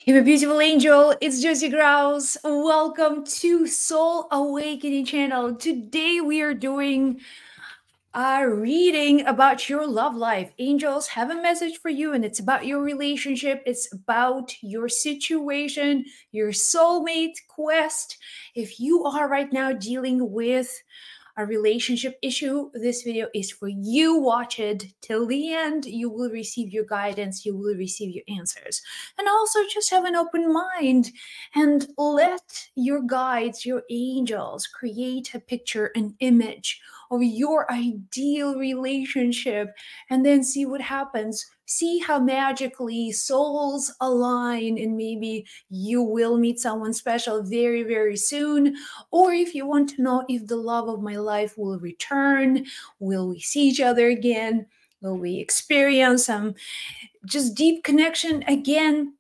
Hey, my beautiful angel, it's Josie Grouse. Welcome to Soul Awakening channel. Today we are doing a reading about your love life. Angels have a message for you, and it's about your relationship. It's about your situation, your soulmate quest. If you are right now dealing with a relationship issue, this video is for you. Watch it till the end. You will receive your guidance, you will receive your answers. And also just have an open mind and let your guides, your angels, create a picture, an image of your ideal relationship, and then see what happens. See how magically souls align, and maybe you will meet someone special very, very soon. Or if you want to know if the love of my life will return, will we see each other again? Will we experience some just deep connection again?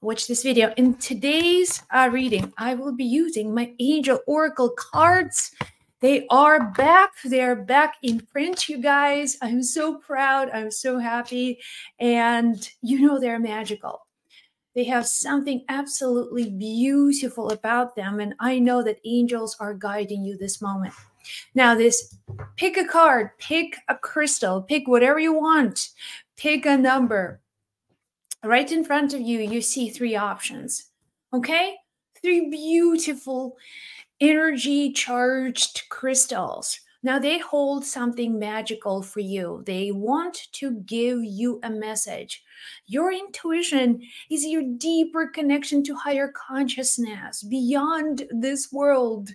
Watch this video. In today's reading, I will be using my Angel Oracle cards. They are back. They're back in print, you guys. I'm so proud. I'm so happy. And you know they're magical. They have something absolutely beautiful about them. And I know that angels are guiding you this moment. Now, pick a card, pick a crystal, pick whatever you want, pick a number. Right in front of you, you see three options. Okay? Three beautiful energy charged crystals. Now they hold something magical for you. They want to give you a message. Your intuition is your deeper connection to higher consciousness beyond this world.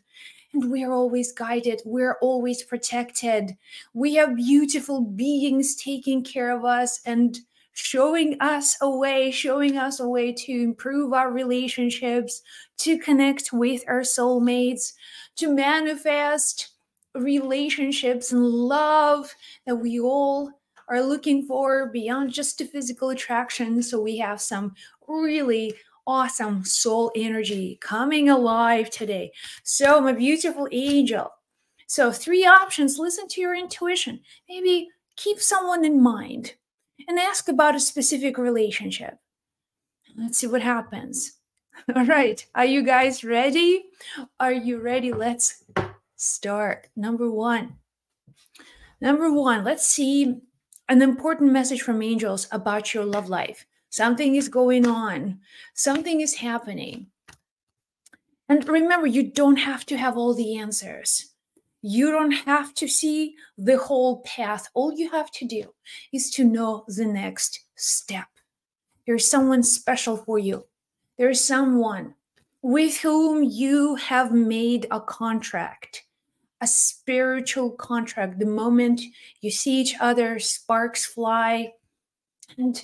And we're always guided. We're always protected. We have beautiful beings taking care of us and showing us a way to improve our relationships, to connect with our soulmates, to manifest relationships and love that we all are looking for beyond just the physical attraction. So we have some really awesome soul energy coming alive today. So my beautiful angel. So three options. Listen to your intuition. Maybe keep someone in mind and ask about a specific relationship. Let's see what happens. All right. Are you guys ready? Are you ready? Let's start. Number one, let's see an important message from angels about your love life. Something is going on. Something is happening. And remember, you don't have to have all the answers. You don't have to see the whole path. All you have to do is to know the next step. There's someone special for you. There's someone with whom you have made a contract, a spiritual contract. The moment you see each other, sparks fly. And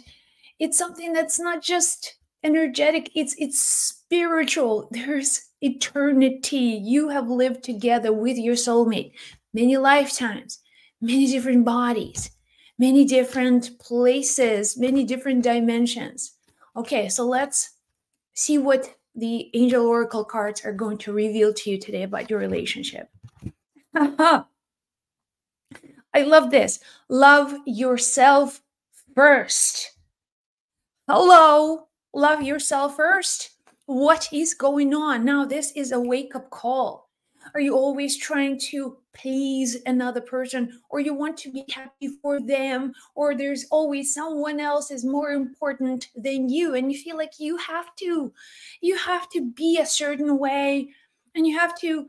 it's something that's not just energetic, it's spiritual. There's eternity. You have lived together with your soulmate many lifetimes, many different bodies, many different places, many different dimensions. Okay, so let's see what the angel oracle cards are going to reveal to you today about your relationship. I love this. Love yourself first. Hello, love yourself first. What is going on? Now, this is a wake-up call. Are you always trying to please another person, or you want to be happy for them, or there's always someone else is more important than you, and you feel like you have to be a certain way, and you have to,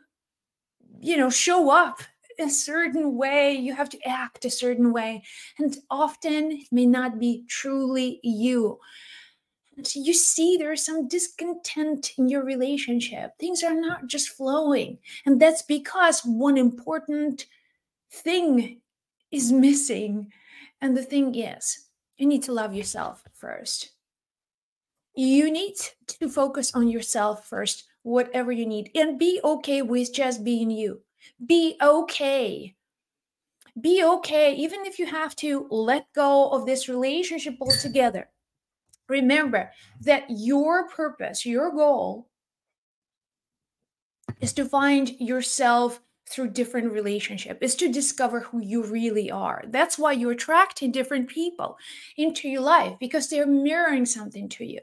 show up a certain way, you have to act a certain way, and often it may not be truly you. And you see there's some discontent in your relationship. Things are not just flowing, and that's because one important thing is missing. And the thing is, you need to love yourself first. You need to focus on yourself first, whatever you need, and be okay with just being you. Be okay. Be okay, even if you have to let go of this relationship altogether. Remember that your purpose, your goal, is to find yourself through different relationships, is to discover who you really are. That's why you're attracting different people into your life, because they're mirroring something to you.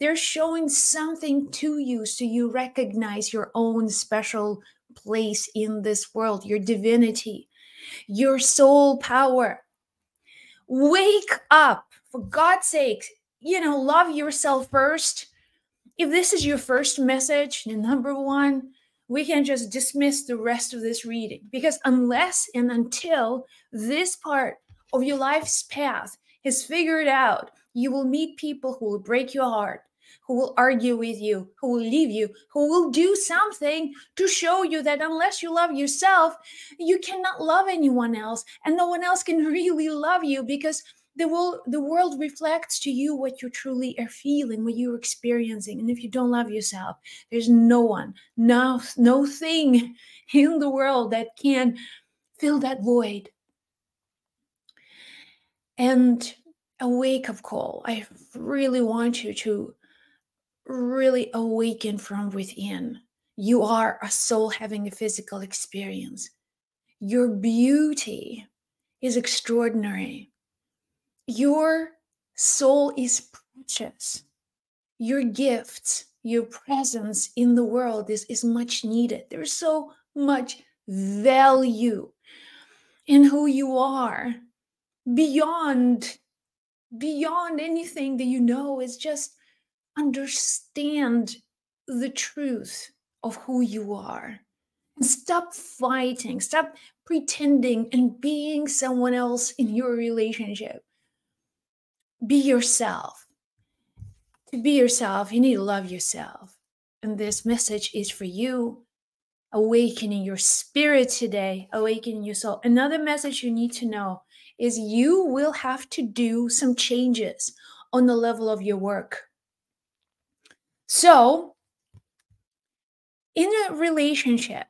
They're showing something to you so you recognize your own special place in this world, your divinity, your soul power. Wake up, for God's sake. Love yourself first. If this is your first message, number one, we can just dismiss the rest of this reading, because unless and until this part of your life's path is figured out, you will meet people who will break your heart, who will argue with you, who will leave you, who will do something to show you that unless you love yourself, you cannot love anyone else, and no one else can really love you, because the world reflects to you what you truly are feeling, what you're experiencing. And if you don't love yourself, there's no one, no thing in the world that can fill that void. And a wake-up call. I really want you to really awaken from within. You are a soul having a physical experience. Your beauty is extraordinary. Your soul is precious. Your gifts, your presence in the world is much needed. There's so much value in who you are, beyond anything that you know. Is just understand the truth of who you are. And stop fighting, stop pretending and being someone else in your relationship. Be yourself. To be yourself, you need to love yourself. And this message is for you, awakening your spirit today, awakening your soul. Another message you need to know is you will have to do some changes on the level of your work. So, in a relationship,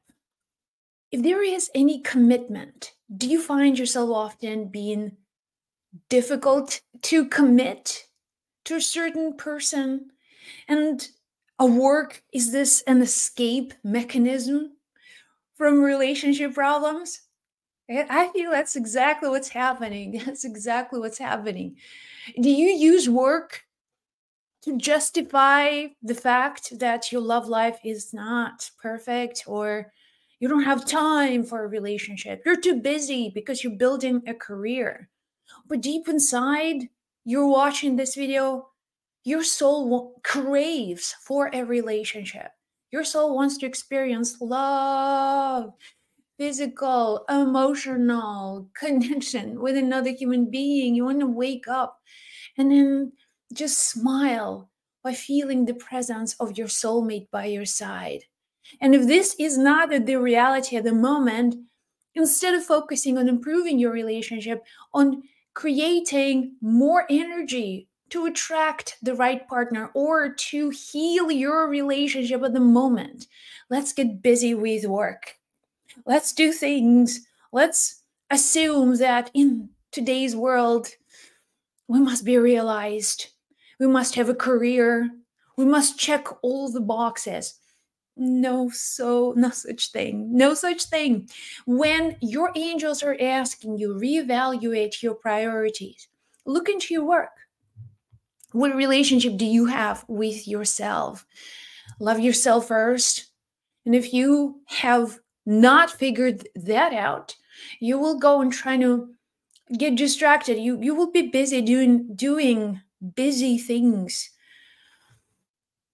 if there is any commitment, do you find yourself often being difficult to commit to a certain person? And a work, is this an escape mechanism from relationship problems? I feel that's exactly what's happening. That's exactly what's happening. Do you use work to justify the fact that your love life is not perfect, or you don't have time for a relationship? You're too busy because you're building a career. But deep inside, you're watching this video, your soul craves for a relationship. Your soul wants to experience love, physical, emotional connection with another human being. You want to wake up and then just smile by feeling the presence of your soulmate by your side. And if this is not the reality at the moment, instead of focusing on improving your relationship, on creating more energy to attract the right partner or to heal your relationship at the moment, let's get busy with work. Let's do things. Let's assume that in today's world, we must be realized. We must have a career. We must check all the boxes. No such thing. No such thing. When your angels are asking you, reevaluate your priorities. Look into your work. What relationship do you have with yourself? Love yourself first. And if you have not figured that out, you will go and try to get distracted. You will be busy doing busy things.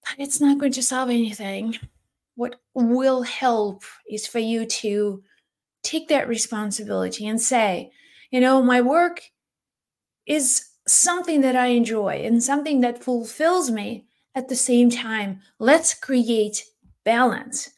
But it's not going to solve anything. What will help is for you to take that responsibility and say, my work is something that I enjoy and something that fulfills me. At the same time, let's create balance.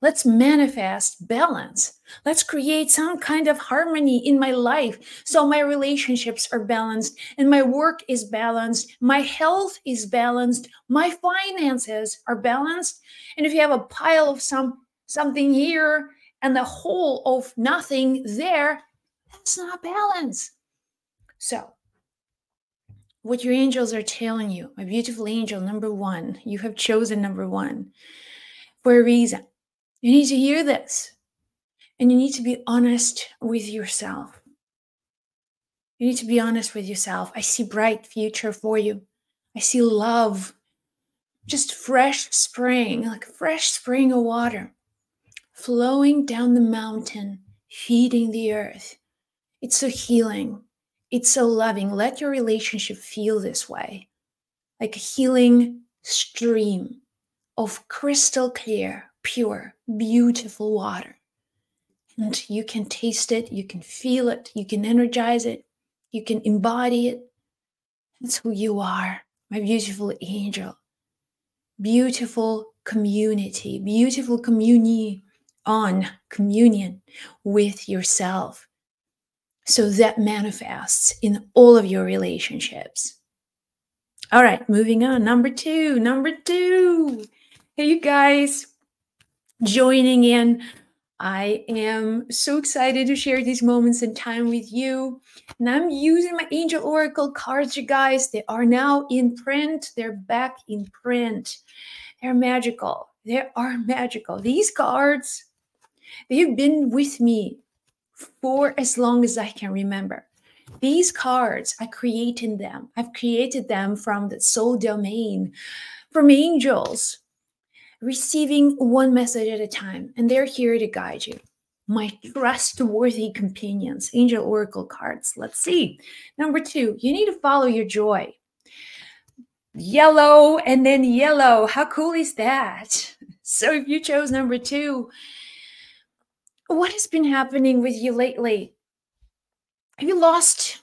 Let's manifest balance. Let's create some kind of harmony in my life so my relationships are balanced and my work is balanced, my health is balanced, my finances are balanced. And if you have a pile of something here and the whole of nothing there, that's not balance. So, what your angels are telling you, my beautiful angel number one, you have chosen number one for a reason. You need to hear this. And you need to be honest with yourself. You need to be honest with yourself. I see bright future for you. I see love. Just fresh spring, like a fresh spring of water flowing down the mountain, feeding the earth. It's so healing. It's so loving. Let your relationship feel this way, like a healing stream of crystal clear, pure, beautiful water. And you can taste it, you can feel it, you can energize it, you can embody it. That's who you are, my beautiful angel. Beautiful community, beautiful communion on communion with yourself. So that manifests in all of your relationships. All right, moving on. Number two. Hey, you guys joining in. I am so excited to share these moments in time with you. And I'm using my Angel Oracle cards, you guys. They are now in print. They're back in print. They're magical. They are magical. These cards, they've been with me for as long as I can remember. These cards, I created them. I've created them from the soul domain, from angels, receiving one message at a time. And they're here to guide you. My trustworthy companions, Angel Oracle cards. Let's see. Number two, you need to follow your joy. Yellow and then yellow. How cool is that? So if you chose number two, what has been happening with you lately? Have you lost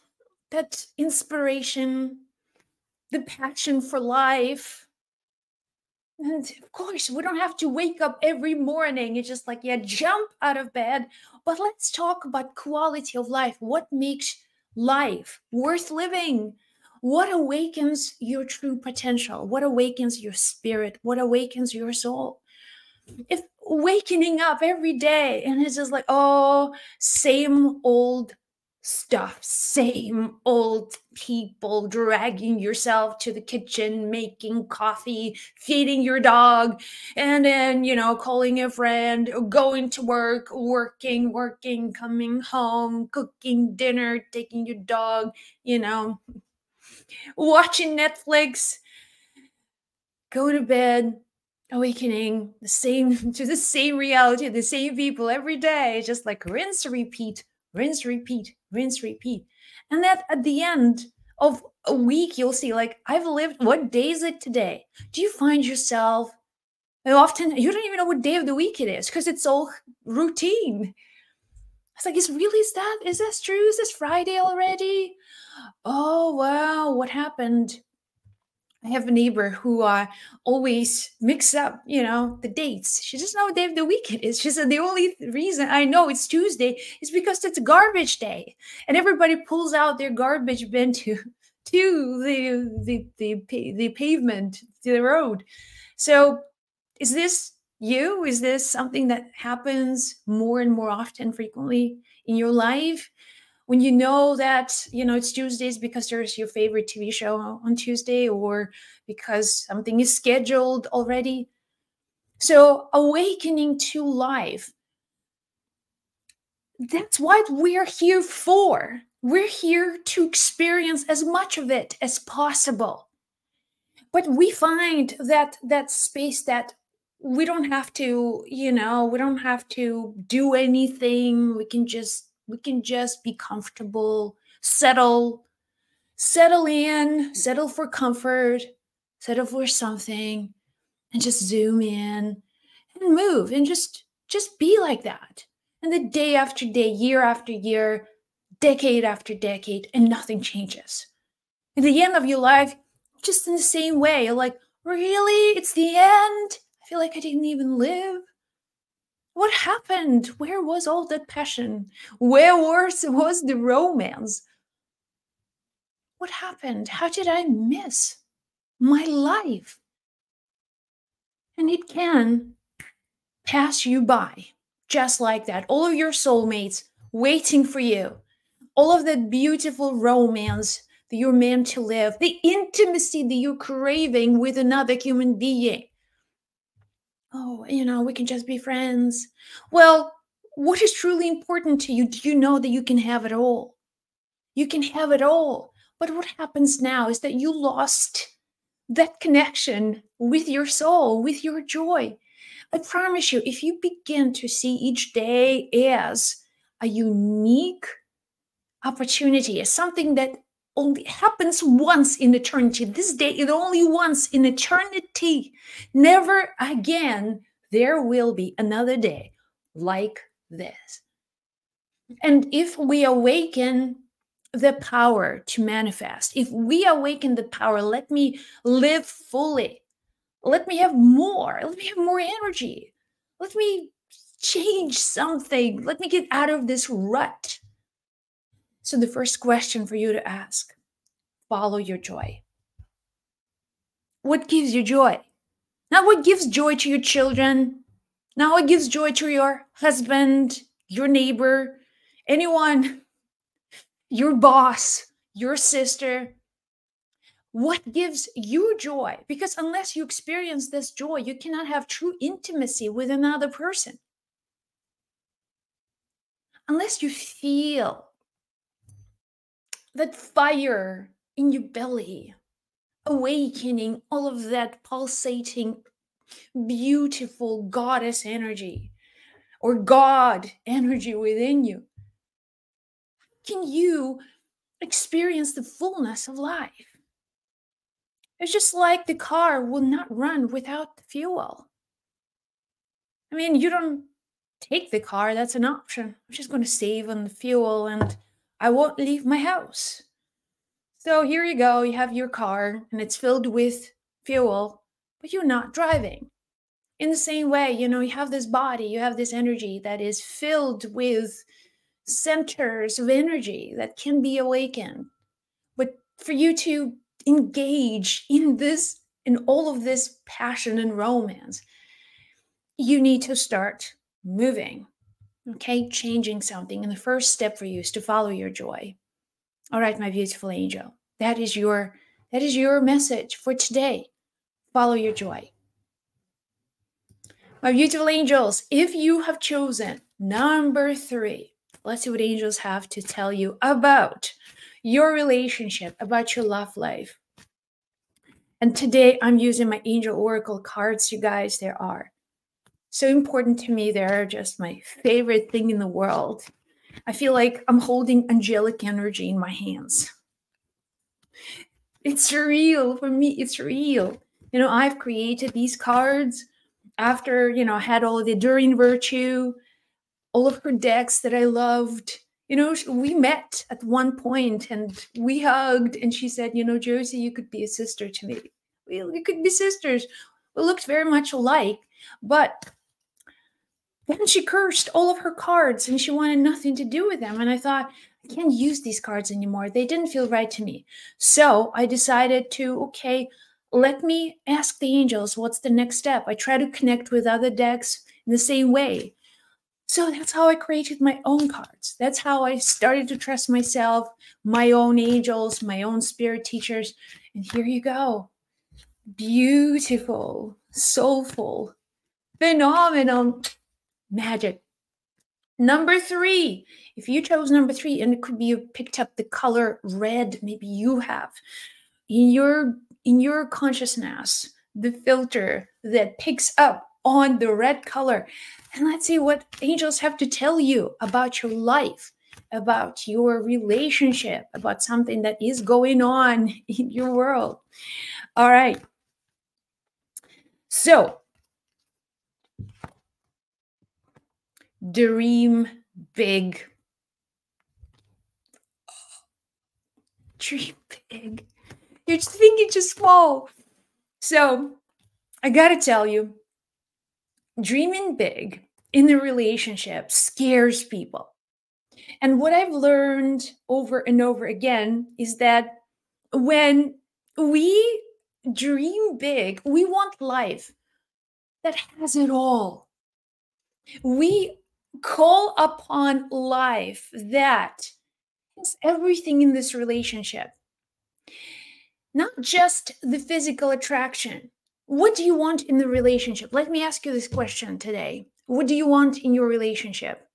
that inspiration, the passion for life? And of course, we don't have to wake up every morning. It's just like, yeah, jump out of bed. But let's talk about quality of life. What makes life worth living? What awakens your true potential? What awakens your spirit? What awakens your soul? If waking up every day and it's just like, oh, same old stuff, same old people, dragging yourself to the kitchen, making coffee, feeding your dog, and then, calling a friend, going to work, working, coming home, cooking dinner, taking your dog, watching Netflix, going to bed, awakening to the same reality, the same people every day, just like rinse, repeat, rinse, repeat, rinse, repeat. And that at the end of a week, you'll see, like, I've lived, what day is it today? Do you find yourself, often, you don't even know what day of the week it is because it's all routine. It's like, is that true? Is this Friday already? Oh, wow, what happened? I have a neighbor who always mix up, the dates. She doesn't know what day of the week it is. She said the only reason I know it's Tuesday is because it's garbage day, and everybody pulls out their garbage bin to the pavement, to the road. So, is this you? Is this something that happens more and more often, frequently in your life? When you know that it's Tuesdays because there's your favorite TV show on Tuesday, or because something is scheduled already. So awakening to life, that's what we're here for. We're here to experience as much of it as possible. But we find that space that we don't have to, we don't have to do anything. We can just be comfortable, settle in, settle for comfort, settle for something, and just zoom in and move and just be like that. And the day after day, year after year, decade after decade, and nothing changes. At the end of your life, just in the same way, you're like, really? It's the end? I feel like I didn't even live. What happened? Where was all that passion? Where was the romance? What happened? How did I miss my life? And it can pass you by just like that. All of your soulmates waiting for you. All of that beautiful romance that you're meant to live, the intimacy that you're craving with another human being. Oh, we can just be friends. Well, what is truly important to you? Do you know that you can have it all? You can have it all. But what happens now is that you lost that connection with your soul, with your joy. I promise you, if you begin to see each day as a unique opportunity, as something that only happens once in eternity, this day is only once in eternity, never again there will be another day like this. And if we awaken the power to manifest, if we awaken the power, let me live fully, let me have more, let me have more energy, let me change something, let me get out of this rut. So, the first question for you to ask: follow your joy. What gives you joy? Not what gives joy to your children, not what gives joy to your husband, your neighbor, anyone, your boss, your sister. What gives you joy? Because unless you experience this joy, you cannot have true intimacy with another person. Unless you feel that fire in your belly, awakening all of that pulsating, beautiful goddess energy or God energy within you, can you experience the fullness of life? It's just like the car will not run without the fuel. I mean, you don't take the car, that's an option. I'm just going to save on the fuel and I won't leave my house. So here you go, you have your car and it's filled with fuel, but you're not driving. In the same way, you have this body, you have this energy that is filled with centers of energy that can be awakened. But for you to engage in this, in all of this passion and romance, you need to start moving, okay? Changing something. And the first step for you is to follow your joy. All right, my beautiful angel. That is your message for today. Follow your joy. My beautiful angels, if you have chosen number 3, let's see what angels have to tell you about your relationship, about your love life. And today I'm using my angel oracle cards, you guys. There are so important to me. They're just my favorite thing in the world. I feel like I'm holding angelic energy in my hands. It's real for me. It's real. I've created these cards after, I had all the Doreen Virtue, all of her decks that I loved. We met at one point and we hugged and she said, Josie, you could be a sister to me. We could be sisters. We looked very much alike, but then she cursed all of her cards and she wanted nothing to do with them. And I thought, I can't use these cards anymore. They didn't feel right to me. So I decided to, okay, let me ask the angels, what's the next step? I try to connect with other decks in the same way. So that's how I created my own cards. That's how I started to trust myself, my own angels, my own spirit teachers. And here you go. Beautiful, soulful, phenomenal magic. Number 3, if you chose number 3, and it could be you picked up the color red, maybe you have in your consciousness, the filter that picks up on the red color. And let's see what angels have to tell you about your life, about your relationship, about something that is going on in your world. All right. So, dream big. Dream big. You're just thinking too small. So, I gotta tell you, dreaming big in the relationship scares people. And what I've learned over and over again is that when we dream big, we want life that has it all. We call upon life that has everything in this relationship, not just the physical attraction. What do you want in the relationship? Let me ask you this question today. What do you want in your relationship?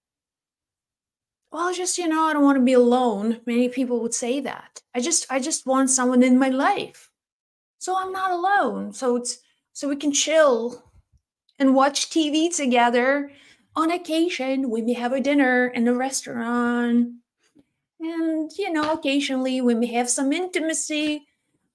Well, just, I don't want to be alone. Many people would say that. I just want someone in my life. So I'm not alone. So we can chill and watch TV together. On occasion, we may have a dinner in a restaurant. And, occasionally we may have some intimacy.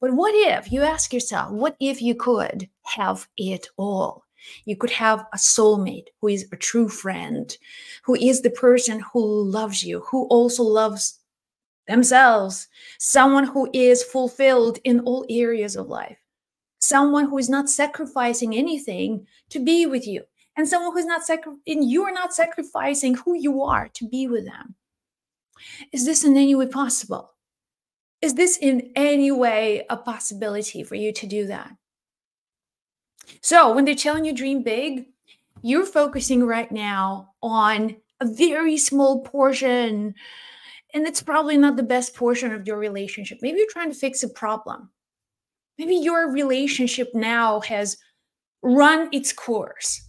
But what if you ask yourself, what if you could have it all? You could have a soulmate who is a true friend, who is the person who loves you, who also loves themselves, someone who is fulfilled in all areas of life, someone who is not sacrificing anything to be with you, and someone who's not and you are not sacrificing who you are to be with them. Is this in any way possible? Is this in any way a possibility for you to do that? So when they're telling you dream big, you're focusing right now on a very small portion, and it's probably not the best portion of your relationship. Maybe you're trying to fix a problem. Maybe your relationship now has run its course,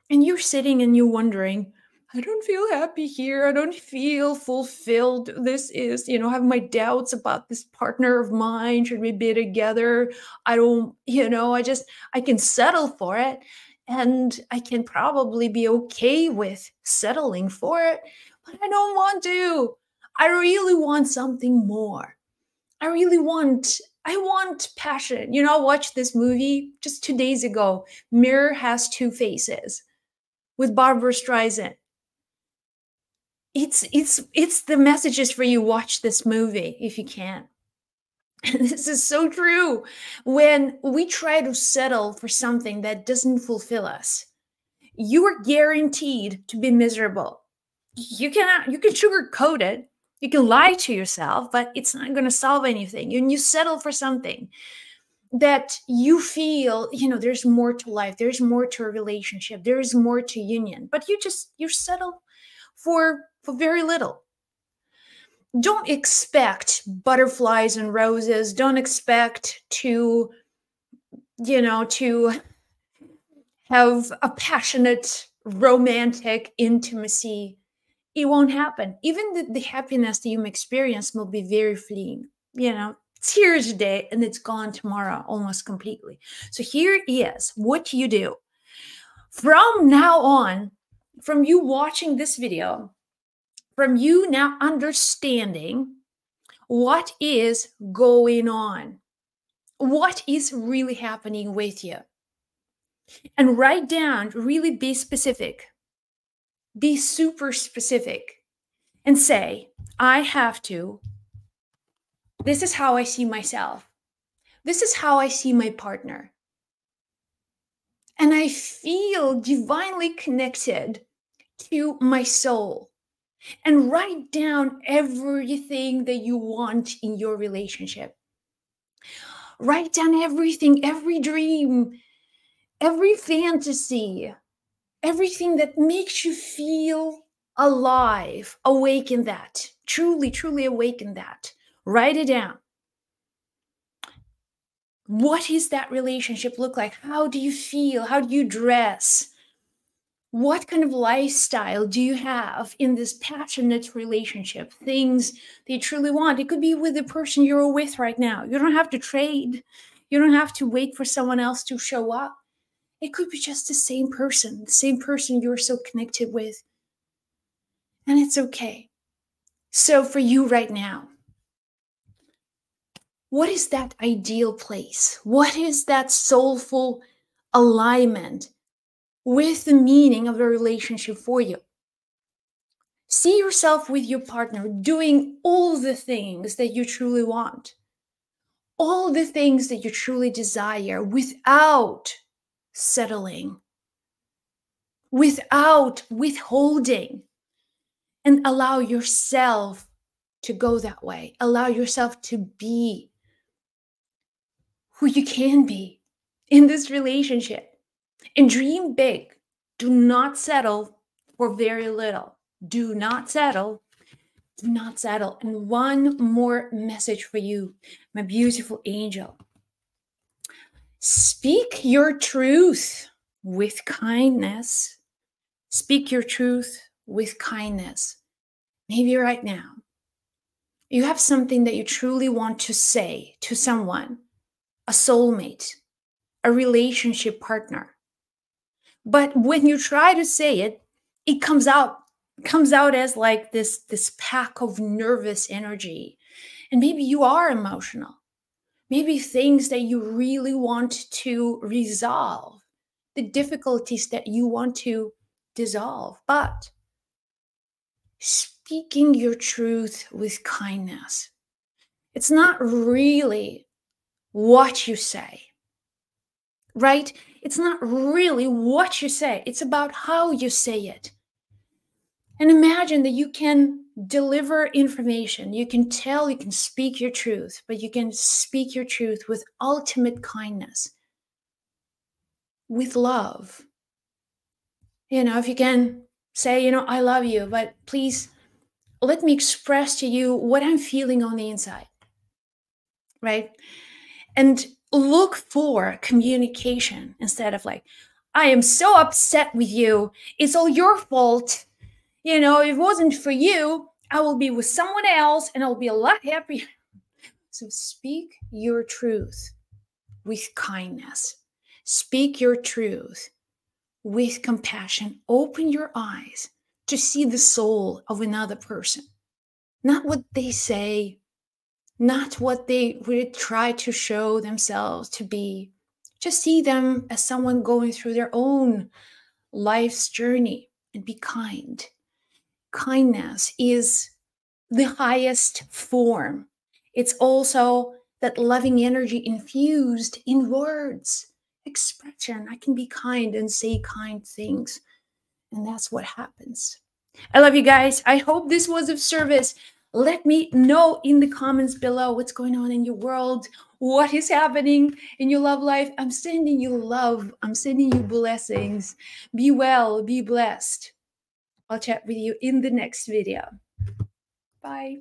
and you're sitting and you're wondering, I don't feel happy here. I don't feel fulfilled. This is, I have my doubts about this partner of mine. Should we be together? I don't, I can settle for it. And I can probably be okay with settling for it, but I don't want to. I really want something more. I want passion. I watched this movie just 2 days ago. Mirror Has Two Faces with Barbara Streisand. It's the messages for you. Watch this movie if you can. This is so true. When we try to settle for something that doesn't fulfill us, you are guaranteed to be miserable. You can sugarcoat it, you can lie to yourself, but it's not going to solve anything. And you settle for something that you feel, there's more to life, there's more to a relationship, there's more to union, but you settle for very little. Don't expect butterflies and roses. Don't expect to have a passionate romantic intimacy. It won't happen. Even the happiness that you experience will be very fleeting. It's here today and it's gone tomorrow almost completely. So here is what you do. From now on, from you watching this video, from you now understanding what is going on, what is really happening with you, and write down, really be specific, be super specific, and say, this is how I see myself. This is how I see my partner. And I feel divinely connected to my soul. And write down everything that you want in your relationship. Write down everything, every dream, every fantasy, everything that makes you feel alive. Awaken that. Truly, truly awaken that. Write it down. What does that relationship look like? How do you feel? How do you dress? What kind of lifestyle do you have in this passionate relationship? Things that you truly want. It could be with the person you're with right now. You don't have to trade. You don't have to wait for someone else to show up. It could be just the same person you're so connected with. And it's okay. So for you right now, what is that ideal place? What is that soulful alignment with the meaning of the relationship for you? See yourself with your partner doing all the things that you truly want, all the things that you truly desire without settling, without withholding, and allow yourself to go that way. Allow yourself to be who you can be in this relationship. And dream big. Do not settle for very little. Do not settle. Do not settle. And one more message for you, my beautiful angel. Speak your truth with kindness. Speak your truth with kindness. Maybe right now, you have something that you truly want to say to someone. a soulmate, a relationship partner. But when you try to say it, it comes out as like this pack of nervous energy. And maybe you are emotional. Maybe things that you really want to resolve, the difficulties that you want to dissolve. But speaking your truth with kindness, it's not really what you say, right? It's not really what you say, it's about how you say it. And imagine that you can deliver information, you can tell, you can speak your truth, but you can speak your truth with ultimate kindness, with love. If you can say, I love you, but please let me express to you what I'm feeling on the inside, right? And look for communication instead of like, I am so upset with you. It's all your fault. If it wasn't for you, I will be with someone else and I'll be a lot happier. So speak your truth with kindness. Speak your truth with compassion. Open your eyes to see the soul of another person, not what they say, not what they would try to show themselves to be. Just see them as someone going through their own life's journey and be kind. Kindness is the highest form. It's also that loving energy infused in words, expression. I can be kind and say kind things. And that's what happens. I love you guys. I hope this was of service. Let me know in the comments below what's going on in your world, what is happening in your love life. I'm sending you love. I'm sending you blessings. Be well, be blessed. I'll chat with you in the next video. Bye.